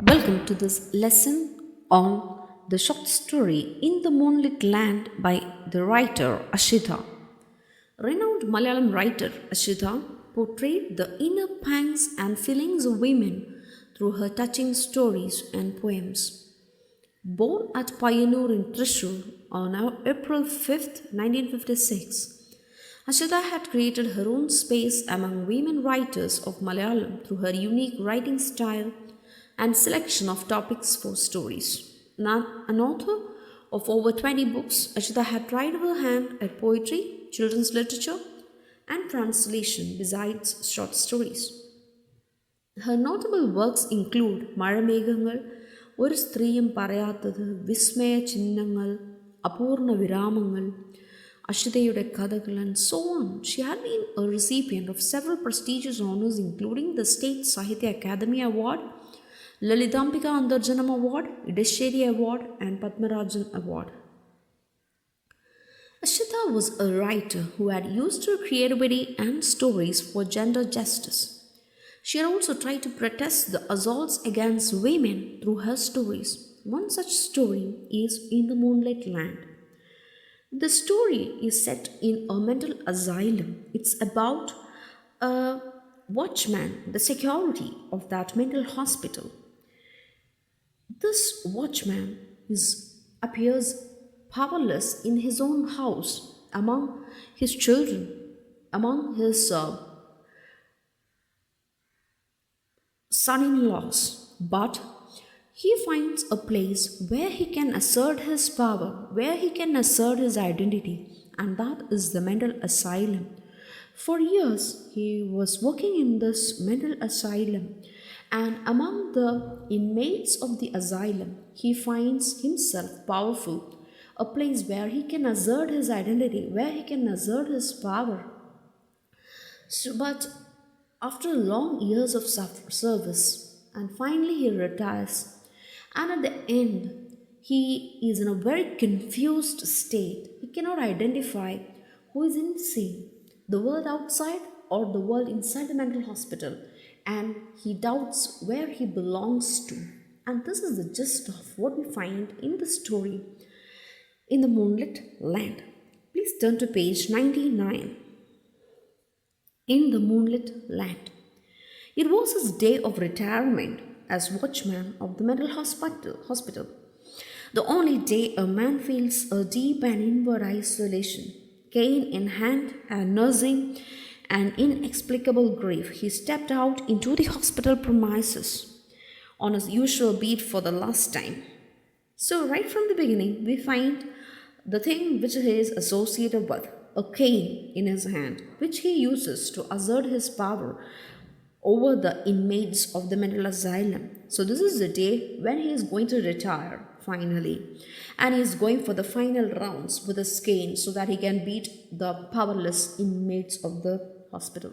Welcome to this lesson on the short story In the Moonlit Land by the writer Ashita. Renowned Malayalam writer Ashita portrayed the inner pangs and feelings of women through her touching stories and poems. Born at Payyanur in Thrissur on April 5th, 1956, Ashita had created her own space among women writers of Malayalam through her unique writing style and selection of topics for stories. An author of over 20 books, Ashita had tried her hand at poetry, children's literature, and translation besides short stories. Her notable works include മഴമേഘങ്ങൾ, ഒരു സ്ത്രീയും പറയാത്തത്, വിസ്മയ ചിഹ്നങ്ങൾ, അപൂർണ വിരാമങ്ങൾ, അഷിതയുടെ കഥകൾ, and so on. She had been a recipient of several prestigious honors, including the State Sahitya Academy Award, Lalitambika Andarjanam Award, Idesheri Award, and Padmarajan Award. Ashita was a writer who had used her creativity and stories for gender justice. She had also tried to protest the assaults against women through her stories. One such story is In the Moonlit Land. The story is set in a mental asylum. It's about a watchman, the security of that mental hospital. This watchman appears powerless in his own house, among his children, among his son in laws, but he finds a place where he can assert his power, where he can assert his identity, and that is the mental asylum. For years, he was working in this mental asylum, and among the inmates of the asylum, he finds himself powerful, a place where he can assert his identity, where he can assert his power. But after long years of service, and finally he retires, and at the end, he is in a very confused state. He cannot identify who is insane, the world outside or the world inside the mental hospital, and he doubts where he belongs to. And this is the gist of what we find in the story In the Moonlit Land. Please turn to page 99. In the Moonlit Land. It was his day of retirement as watchman of the mental hospital. The only day a man feels a deep and inward isolation, cane in hand and nursing an inexplicable grief. He stepped out into the hospital premises on his usual beat for the last time. So, right from the beginning, we find the thing which he is associated with, a cane in his hand, which he uses to assert his power over the inmates of the mental asylum. So, this is the day when he is going to retire finally, and he is going for the final rounds with his cane so that he can beat the powerless inmates of the hospital.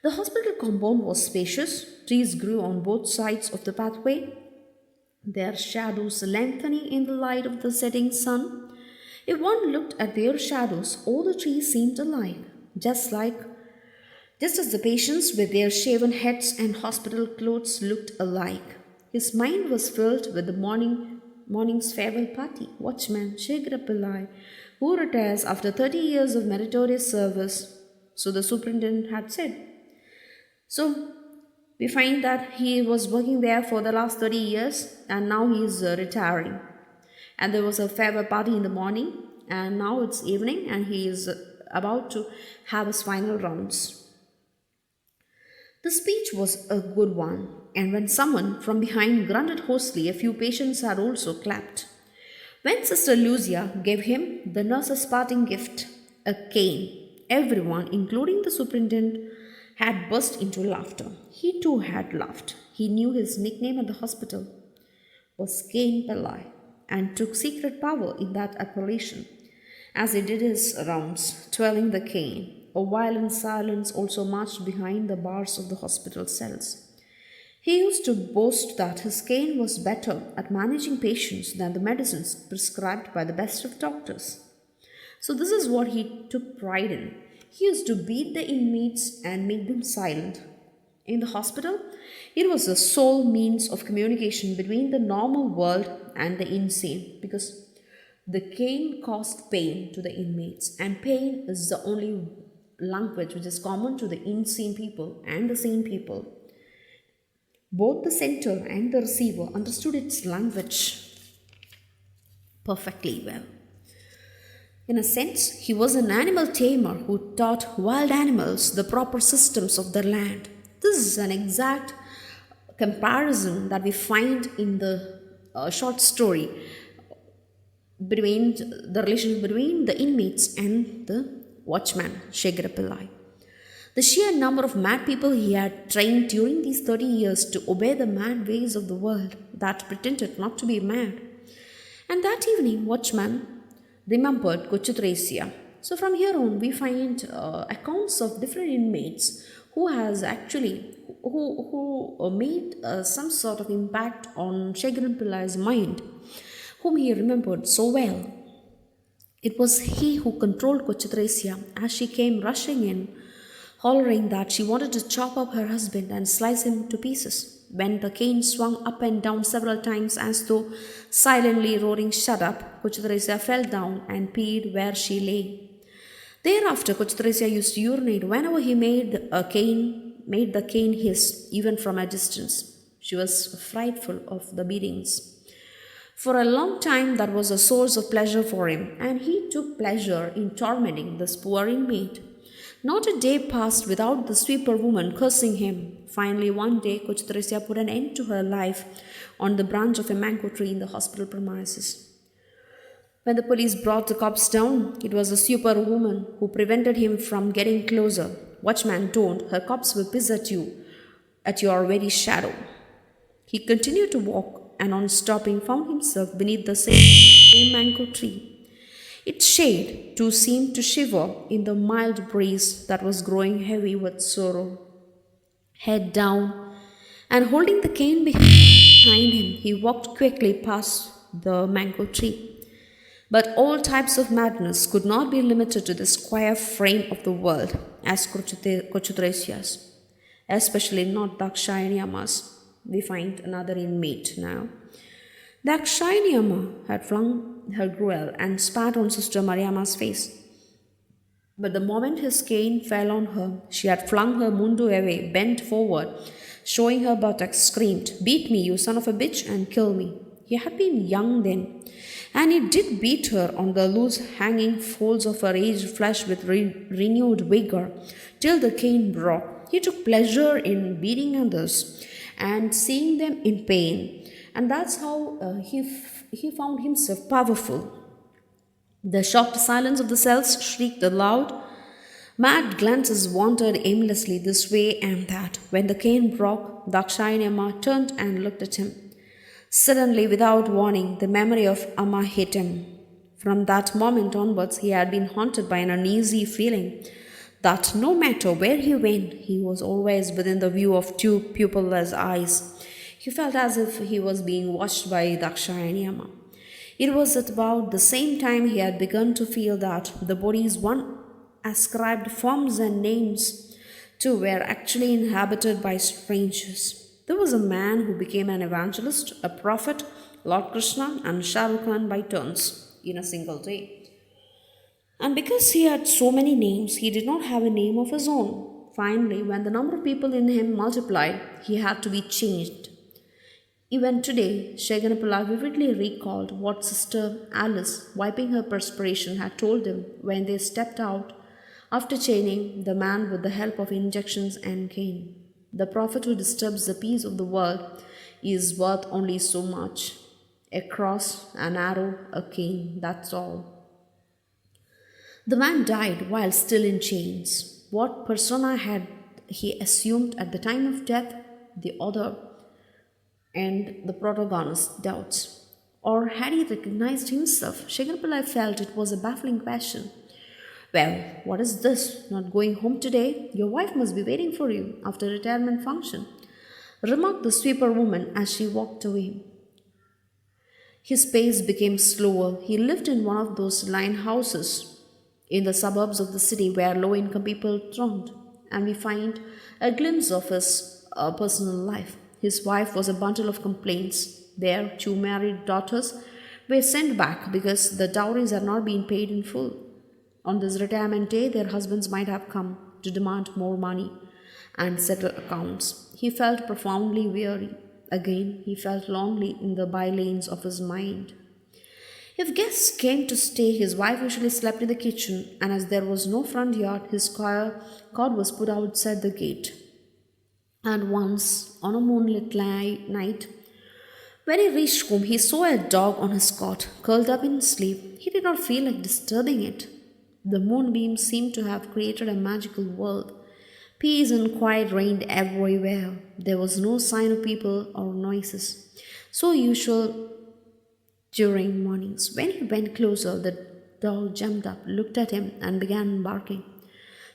The hospital compound was spacious, trees grew on both sides of the pathway, their shadows lengthening in the light of the setting sun. If one looked at their shadows, all the trees seemed alike, just as the patients with their shaven heads and hospital clothes looked alike. His mind was filled with the morning's farewell party. Watchman Shekhar Pillai, who retires after 30 years of meritorious service, so the superintendent had said. So we find that he was working there for the last 30 years and now he is retiring. And there was a farewell party in the morning, and now it's evening and he is about to have his final rounds. The speech was a good one, and when someone from behind grunted hoarsely, a few patients had also clapped. When Sister Lucia gave him the nurse's parting gift, a cane, everyone, including the superintendent, had burst into laughter. He too had laughed. He knew his nickname at the hospital was Cane Pillai, and took secret power in that appellation as he did his rounds, twirling the cane. A violent silence also marched behind the bars of the hospital cells. He used to boast that his cane was better at managing patients than the medicines prescribed by the best of doctors. So, this is what he took pride in. He used to beat the inmates and make them silent. In the hospital, it was the sole means of communication between the normal world and the insane because the cane caused pain to the inmates, and pain is the only language which is common to the insane people and the sane people. Both the sender and the receiver understood its language perfectly well. In a sense, he was an animal tamer who taught wild animals the proper systems of their land. This is an exact comparison that we find in the short story between the relationship between the inmates and the watchman, Shegarapillai. The sheer number of mad people he had trained during these 30 years to obey the mad ways of the world that pretended not to be mad. And that evening, watchman remembered Kochutracia. So from here on, we find accounts of different inmates who has actually who made some sort of impact on Shegaran Pillai's mind, whom he remembered so well. It was he who controlled Kochutracia as she came rushing in, hollering that she wanted to chop up her husband and slice him to pieces. When the cane swung up and down several times as though silently roaring shut up, Kochutracia fell down and peed where she lay. Thereafter, Kochutracia used to urinate whenever he made the cane hiss, even from a distance. She was frightful of the beatings. For a long time, that was a source of pleasure for him, and he took pleasure in tormenting this poor inmate. Not a day passed without the sweeper woman cursing him. Finally, one day, Kochutracia put an end to her life on the branch of a mango tree in the hospital premises. When the police brought the cops down, it was the super woman who prevented him from getting closer. Watchman, don't, her cops will piss at you, at your very shadow. He continued to walk, and on stopping, found himself beneath the same mango tree. Its shade, too, seemed to shiver in the mild breeze that was growing heavy with sorrow. Head down, and holding the cane behind him, he walked quickly past the mango tree. But all types of madness could not be limited to the square frame of the world as Kochutracia's, especially not Dakshayaniama's. We find another inmate now. Dakshayaniama had flung her gruel and spat on Sister Mariama's face. But the moment his cane fell on her, she had flung her mundu away, bent forward, showing her buttocks, screamed, "Beat me, you son of a bitch, and kill me." He had been young then, and he did beat her on the loose hanging folds of her aged flesh with renewed vigor, till the cane broke. He took pleasure in beating others and seeing them in pain, and that's how he found himself powerful. The shocked silence of the cells shrieked aloud. Mad glances wandered aimlessly this way and that. When the cane broke, Dakshayaniamma turned and looked at him. Suddenly, without warning, the memory of Amma hit him. From that moment onwards, he had been haunted by an uneasy feeling that no matter where he went, he was always within the view of two pupilless eyes. He felt as if he was being watched by Dakshayaniamma. It was at about the same time he had begun to feel that the bodies one ascribed forms and names to were actually inhabited by strangers. There was a man who became an evangelist, a prophet, Lord Krishna, and Shah Rukh Khan by turns in a single day. And because he had so many names, he did not have a name of his own. Finally, when the number of people in him multiplied, he had to be changed. Even today, Sheganapala vividly recalled what Sister Alice, wiping her perspiration, had told him when they stepped out after chaining the man with the help of injections and cane. The prophet who disturbs the peace of the world is worth only so much. A cross, an arrow, a cane, that's all. The man died while still in chains. What persona had he assumed at the time of death? The author and the protagonist doubts. Or had he recognized himself? Shegarpillai felt it was a baffling question. Well, what is this? Not going home today? Your wife must be waiting for you after retirement function, remarked the sweeper woman as she walked away. His pace became slower. He lived in one of those line houses in the suburbs of the city where low income people thronged. and we find a glimpse of his personal life. His wife was a bundle of complaints. Their two married daughters were sent back because the dowries had not been paid in full. On this retirement day, their husbands might have come to demand more money and settle accounts. He felt profoundly weary. Again, he felt lonely in the bylanes of his mind. If guests came to stay, his wife usually slept in the kitchen, and as there was no front yard, his cot was put outside the gate. And once, on a moonlit night, when he reached home, he saw a dog on his cot, curled up in sleep. He did not feel like disturbing it. The moonbeams seemed to have created a magical world. Peace and quiet reigned everywhere. There was no sign of people or noises, so usual during mornings. When he went closer, the dog jumped up, looked at him, and began barking.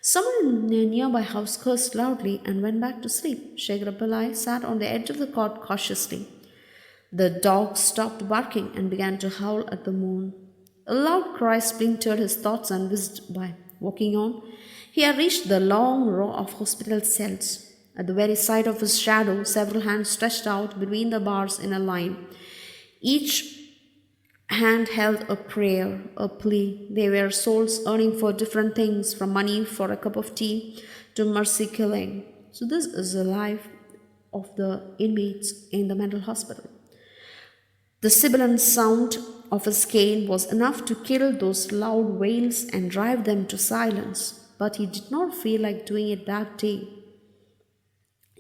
Someone in a nearby house cursed loudly and went back to sleep. Shegrapalai sat on the edge of the cot cautiously. The dog stopped barking and began to howl at the moon. A loud cry splintered his thoughts and whizzed by. Walking on, he had reached the long row of hospital cells. At the very sight of his shadow, several hands stretched out between the bars in a line. Each hand held a prayer, a plea. They were souls earning for different things, from money for a cup of tea to mercy killing. So, this is the life of the inmates in the mental hospital. The sibilant sound of his cane was enough to kill those loud wails and drive them to silence, but he did not feel like doing it that day.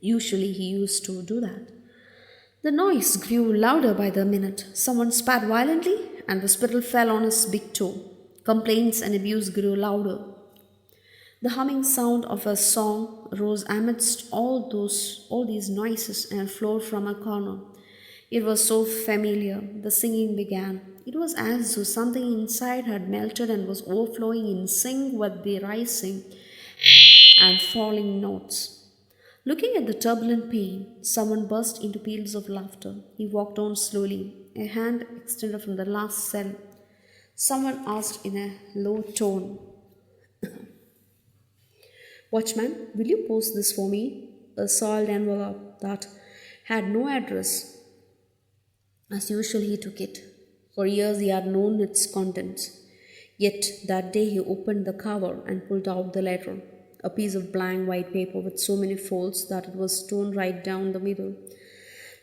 Usually, he used to do that. The noise grew louder by the minute. Someone spat violently, and the spittle fell on his big toe. Complaints and abuse grew louder. The humming sound of a song rose amidst all these noises and flowed from a corner. It was so familiar. The singing began. It was as though something inside had melted and was overflowing in sync with the rising and falling notes. Looking at the turbulent pain, someone burst into peals of laughter. He walked on slowly, a hand extended from the last cell. Someone asked in a low tone, "Watchman, will you post this for me?" A soiled envelope that had no address. As usual, he took it. For years he had known its contents. Yet that day he opened the cover and pulled out the letter. A piece of blank white paper with so many folds that it was torn right down the middle,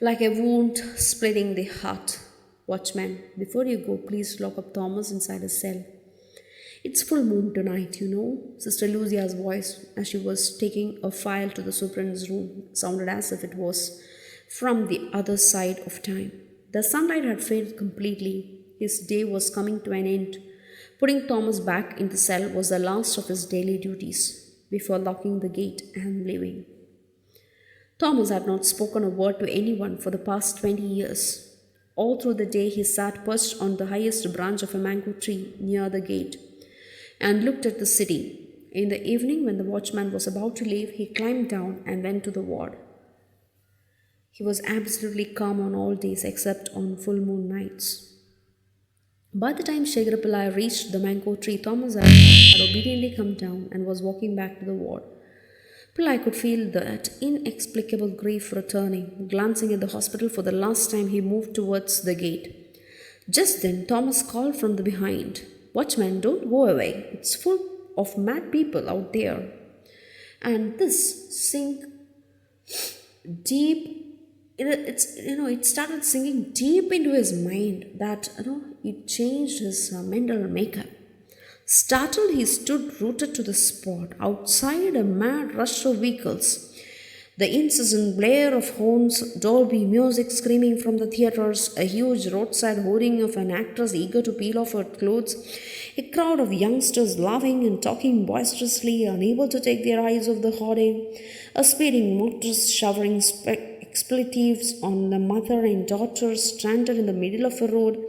like a wound splitting the heart. "Watchman, before you go, please lock up Thomas inside a cell. It's full moon tonight, you know." Sister Lucia's voice, as she was taking a file to the superintendent's room, sounded as if it was from the other side of time. The sunlight had faded completely. His day was coming to an end. Putting Thomas back in the cell was the last of his daily duties before locking the gate and leaving. Thomas had not spoken a word to anyone for the past 20 years. All through the day he sat perched on the highest branch of a mango tree near the gate and looked at the city. In the evening, when the watchman was about to leave, he climbed down and went to the ward. He was absolutely calm on all days except on full moon nights. By the time Shegrapalai reached the mango tree, Thomas had obediently come down and was walking back to the ward. Pillai could feel that inexplicable grief returning. Glancing at the hospital for the last time, he moved towards the gate. Just then, Thomas called from the behind, "Watchman, don't go away. It's full of mad people out there." And this sink deep it started sinking deep into his mind that it changed his mental makeup. Startled, he stood rooted to the spot. Outside, a mad rush of vehicles, the incessant blare of horns, Dolby music screaming from the theaters, a huge roadside hoarding of an actress eager to peel off her clothes, a crowd of youngsters laughing and talking boisterously, unable to take their eyes off the hoarding, a speeding motorist showering expletives on the mother and daughter stranded in the middle of a road,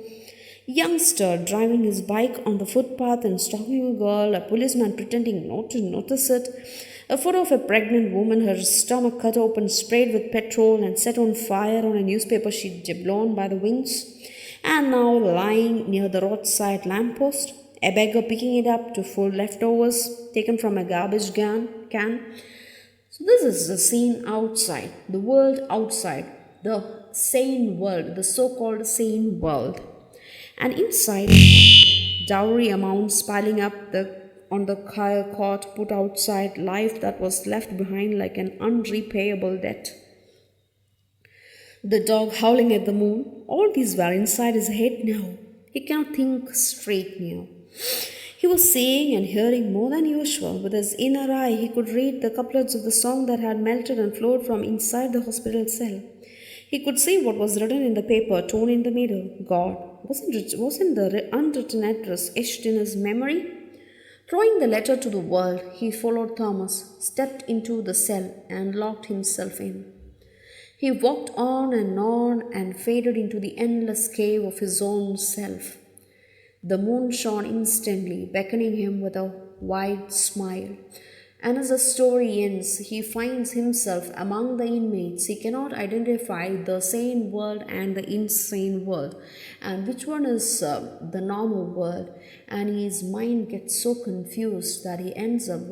youngster driving his bike on the footpath and stalking a girl, a policeman pretending not to notice it, a photo of a pregnant woman, her stomach cut open, sprayed with petrol and set on fire on a newspaper sheet blown by the winds, and now lying near the roadside lamppost, a beggar picking it up to fold leftovers taken from a garbage can can. So, this is the scene outside, the world outside, the sane world, the so called sane world. And inside, dowry amounts piling up on the court put outside life that was left behind like an unrepayable debt. The dog howling at the moon, all these were inside his head now. He cannot think straight now. He was seeing and hearing more than usual. With his inner eye, he could read the couplets of the song that had melted and flowed from inside the hospital cell. He could see what was written in the paper, torn in the middle. God. Wasn't the unwritten address etched in his memory? Throwing the letter to the world, he followed Thomas, stepped into the cell, and locked himself in. He walked on and faded into the endless cave of his own self. The moon shone instantly, beckoning him with a wide smile. And as the story ends, he finds himself among the inmates. He cannot identify the sane world and the insane world, and which one is the normal world. And his mind gets so confused that he ends up